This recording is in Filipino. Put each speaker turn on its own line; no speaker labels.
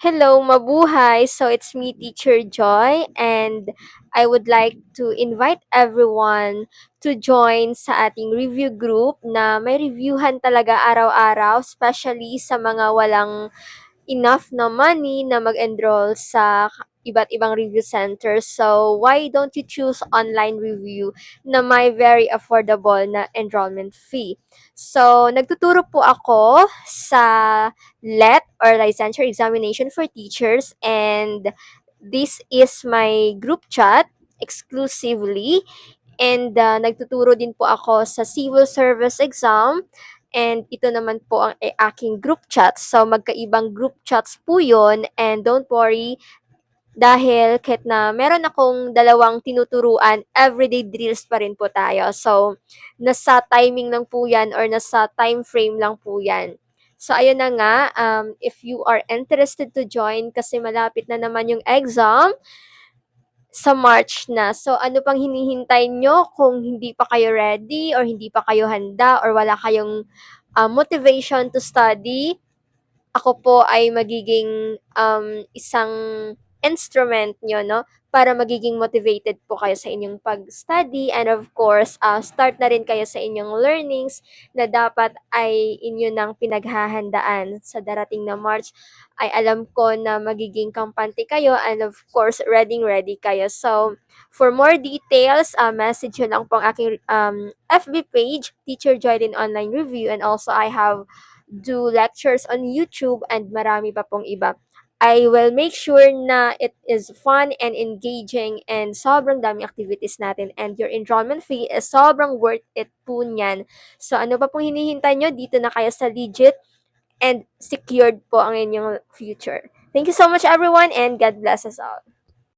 Hello, mabuhay! So it's me, Teacher Joy, and I would like to invite everyone to join sa ating review group na may reviewhan talaga araw-araw, especially sa mga walang enough na money na mag-enroll sa iba't ibang review centers. So, why don't you choose online review na may very affordable na enrollment fee? So, nagtuturo po ako sa LET or Licensure Examination for Teachers, and this is my group chat exclusively, and nagtuturo din po ako sa civil service exam, and ito naman po ang aking group chat. So, magkaibang group chats po yun, and don't worry, dahil kahit na meron akong dalawang tinuturuan, everyday drills pa rin po tayo. So, nasa timing lang po yan or nasa time frame lang po yan. So, ayun na nga, if you are interested to join kasi malapit na naman yung exam, sa March na. So, ano pang hinihintay nyo kung hindi pa kayo ready or hindi pa kayo handa or wala kayong motivation to study? Ako po ay magiging isang instrument nyo, no? Para magiging motivated po kayo sa inyong pag-study, and of course, start na rin kayo sa inyong learnings na dapat ay inyo nang pinaghahandaan sa darating na March. Ay alam ko na magiging kampante kayo, and of course, ready kayo. So, for more details, message nyo lang po ang aking FB page, Teacher Joylin Online Review, and also I have do lectures on YouTube and marami pa pong iba. I will make sure na it is fun and engaging and sobrang daming activities natin, and your enrollment fee is sobrang worth it po niyan. So ano pa pong hinihintay nyo? Dito na kayo sa legit and secured po ang inyong future. Thank you so much everyone, and God bless us all.